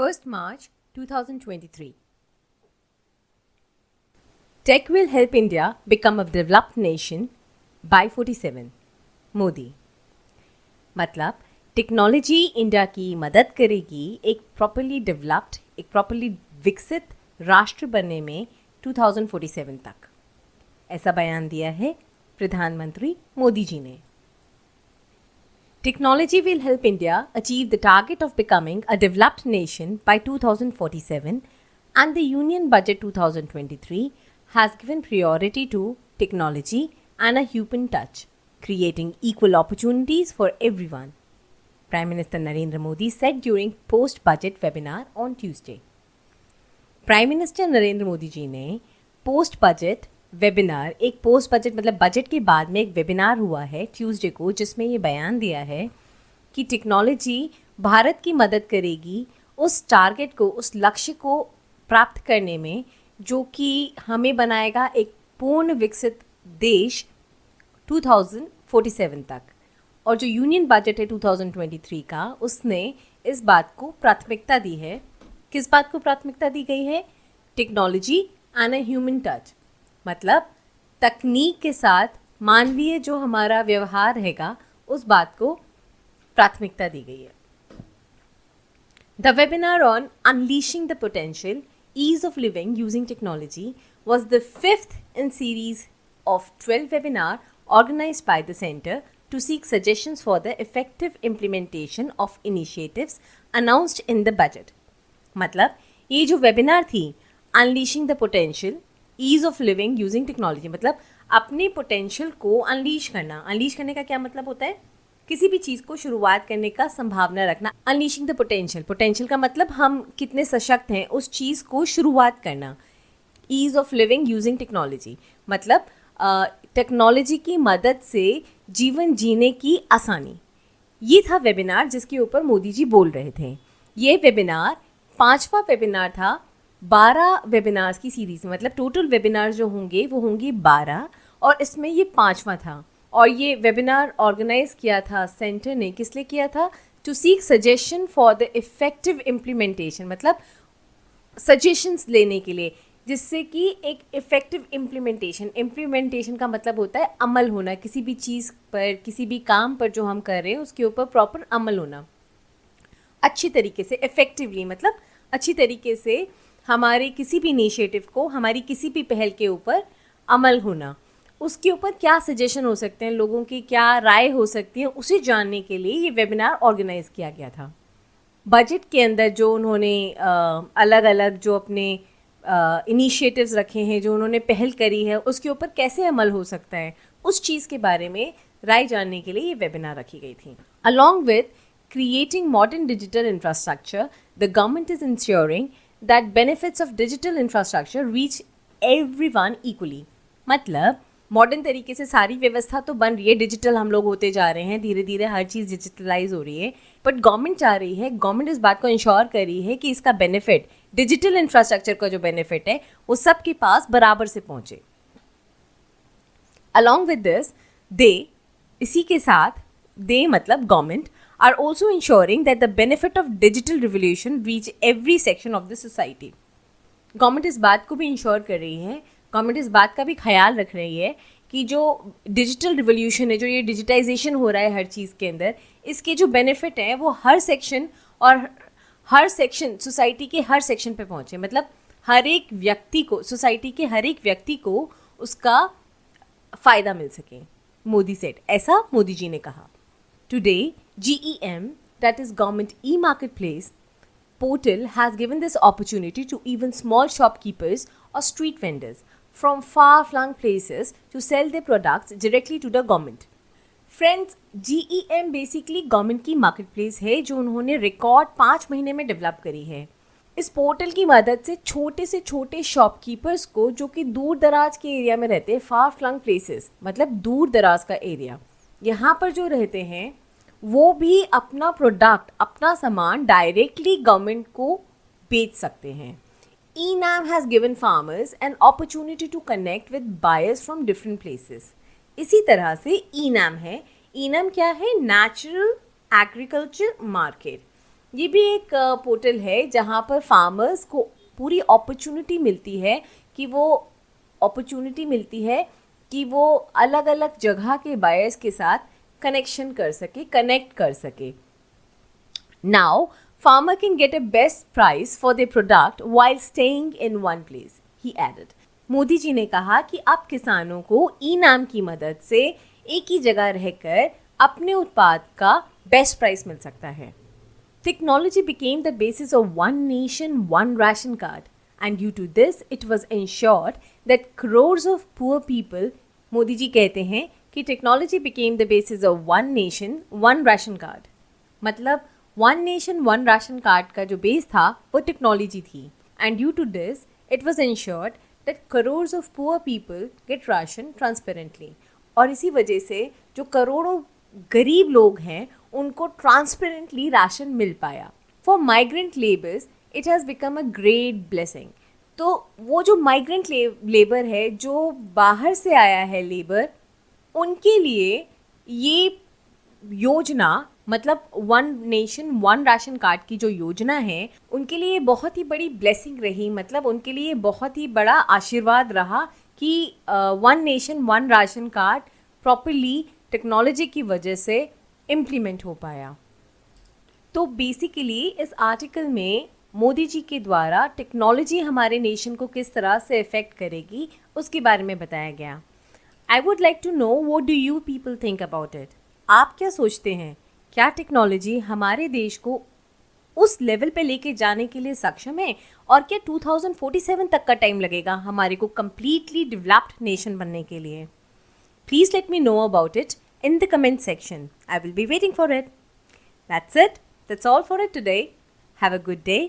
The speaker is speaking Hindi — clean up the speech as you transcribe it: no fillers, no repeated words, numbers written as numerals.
1st March 2023. Tech will help India become a developed nation by 47. Modi. मतलब टेक्नोलॉजी इंडिया की मदद करेगी एक प्रॉपर्ली डेवलप्ड, एक प्रॉपर्ली विकसित राष्ट्र बनने में 2047 तक. ऐसा बयान दिया है प्रधानमंत्री मोदी जी ने. Technology will help India achieve the target of becoming a developed nation by 2047, and the Union Budget 2023 has given priority to technology and a human touch, creating equal opportunities for everyone. Prime Minister Narendra Modi said during post-budget webinar on Tuesday. Prime Minister Narendra Modi ji ने post-budget वेबिनार, एक पोस्ट बजट मतलब बजट के बाद में एक वेबिनार हुआ है ट्यूसडे को, जिसमें ये बयान दिया है कि टेक्नोलॉजी भारत की मदद करेगी उस टारगेट को, उस लक्ष्य को प्राप्त करने में जो कि हमें बनाएगा एक पूर्ण विकसित देश 2047 तक. और जो यूनियन बजट है 2023 का, उसने इस बात को प्राथमिकता दी है. किस बात को प्राथमिकता दी गई है? Technology and a human touch. मतलब तकनीक के साथ मानवीय जो हमारा व्यवहार रहेगा उस बात को प्राथमिकता दी गई है. The webinar on unleashing the potential ease of living using technology was the 5th in series of 12 webinar organized by the Center to seek suggestions for the effective implementation of initiatives announced in the budget. मतलब ये जो वेबिनार थी unleashing the potential ease of living using technology, मतलब अपने पोटेंशियल को अनलीश करना. अनलीश करने का क्या मतलब होता है? किसी भी चीज़ को शुरुआत करने का संभावना रखना. अनलीशिंग द पोटेंशियल, पोटेंशियल का मतलब हम कितने सशक्त हैं उस चीज़ को शुरुआत करना. Ease of living using technology मतलब टेक्नोलॉजी की मदद से जीवन जीने की आसानी. ये था वेबिनार जिसके ऊपर मोदी जी बोल रहे थे. ये वेबिनार 5वां वेबिनार था 12 वेबिनार्स की सीरीज में. मतलब टोटल वेबिनार जो होंगे वो होंगे 12 और इसमें ये 5वां था. और ये वेबिनार ऑर्गेनाइज किया था सेंटर ने. किस लिए किया था? To seek suggestion for the effective implementation, मतलब सजेशंस लेने के लिए जिससे कि एक इफ़ेक्टिव इम्प्लीमेंटेशन का मतलब होता है अमल होना. किसी भी चीज़ पर, किसी भी काम पर जो हम कर रहे हैं उसके ऊपर प्रॉपर अमल होना अच्छी तरीके से. इफ़ेक्टिवली मतलब अच्छी तरीके से हमारे किसी भी इनिशिएटिव को, हमारी किसी भी पहल के ऊपर अमल होना. उसके ऊपर क्या सजेशन हो सकते हैं, लोगों की क्या राय हो सकती है, उसे जानने के लिए ये वेबिनार ऑर्गेनाइज किया गया था. बजट के अंदर जो उन्होंने अलग अलग जो अपने इनिशिएटिव्स रखे हैं, जो उन्होंने पहल करी है, उसके ऊपर कैसे अमल हो सकता है, उस चीज़ के बारे में राय जानने के लिए ये वेबिनार रखी गई थी. Along with creating modern digital infrastructure, the government is ensuring that benefits of digital infrastructure reach everyone equally. मतलब मॉडर्न तरीके से सारी व्यवस्था तो बन रही है, डिजिटल हम लोग होते जा रहे हैं, धीरे धीरे हर चीज़ डिजिटलाइज हो रही है, बट गवर्नमेंट चाह रही है, गवर्नमेंट इस बात को इंश्योर कर रही है कि इसका बेनिफिट, डिजिटल इंफ्रास्ट्रक्चर का जो बेनिफिट है वो सबके पास बराबर से पहुँचे. अलॉन्ग विद दिस दे, इसी के साथ दे मतलब government are also ensuring that the benefit of digital revolution reach every section of the society. Government इस बात को भी इंश्योर कर रही है, गवर्नमेंट इस बात का भी ख्याल रख रही है कि जो डिजिटल रिवोल्यूशन है, जो ये डिजिटाइजेशन हो रहा है हर चीज़ के अंदर, इसके जो बेनिफिट हैं वो हर सेक्शन और हर सेक्शन, सोसाइटी के हर सेक्शन पे पहुँचे. मतलब हर एक व्यक्ति को, सोसाइटी के हर एक व्यक्ति को उसका फ़ायदा मिल सके. मोदी सेट, ऐसा मोदी जी ने कहा. Today, GEM, that is Government E-Marketplace portal, has given this opportunity to even small shopkeepers or street vendors from far-flung places to sell their products directly to the government. Friends, GEM basically government की मार्केटप्लेस है जो उन्होंने रिकॉर्ड 5 महीने में डेवलप करी है. इस पोर्टल की मदद से छोटे शॉपकीपर्स को, जो कि दूर दराज के एरिया में रहते हैं, फार फ्लंग प्लेसेस मतलब दूर दराज का एरिया, यहाँ पर जो रहते हैं वो भी अपना प्रोडक्ट, अपना सामान डायरेक्टली गवर्नमेंट को बेच सकते हैं. E-NAM has given farmers an opportunity to connect with buyers from different places. इसी तरह से E-NAM है. E-NAM क्या है? Natural agriculture market. ये भी एक पोर्टल है जहाँ पर फार्मर्स को पूरी अपॉर्चुनिटी मिलती है कि वो अलग अलग जगह के बायर्स के साथ कनेक्ट कर सके. Now, farmer can get a best price for their product while staying in one place, he added. Modi ji ने कहा कि अब किसानों को ई नाम की मदद से एक ही जगह रहकर अपने उत्पाद का बेस्ट प्राइस मिल सकता है. Technology became the basis of one nation, one ration card, and due to this, it was ensured that crores of poor people. Modi ji कहते हैं कि technology became the basis of one nation, one ration card. मतलब one nation one ration card का जो बेस था वो टेक्नोलॉजी थी. And due to this it was ensured that crores of poor people get ration transparently. और इसी वजह से जो करोड़ों गरीब लोग हैं उनको ट्रांसपेरेंटली राशन मिल पाया. For migrant labours it has become a great blessing. तो वो जो माइग्रेंट लेबर है, जो बाहर से आया है लेबर, उनके लिए ये योजना मतलब one nation one ration card की जो योजना है उनके लिए बहुत ही बड़ी ब्लेसिंग रही. मतलब उनके लिए बहुत ही बड़ा आशीर्वाद रहा कि one nation one ration card properly technology की वजह से इम्प्लीमेंट हो पाया. तो बेसिकली इस आर्टिकल में मोदी जी के द्वारा टेक्नोलॉजी हमारे नेशन को किस तरह से इफ़ेक्ट करेगी उसके बारे में बताया गया. I would like to know what do you people think about it. आप क्या सोचते हैं, क्या टेक्नोलॉजी हमारे देश को उस लेवल पे लेके जाने के लिए सक्षम है, और क्या 2047 तक का टाइम लगेगा हमारे को कंप्लीटली डेवलप्ड नेशन बनने के लिए? Please let me know about it in the comment section. I will be waiting for it. That's it. That's all for it today. Have a good day.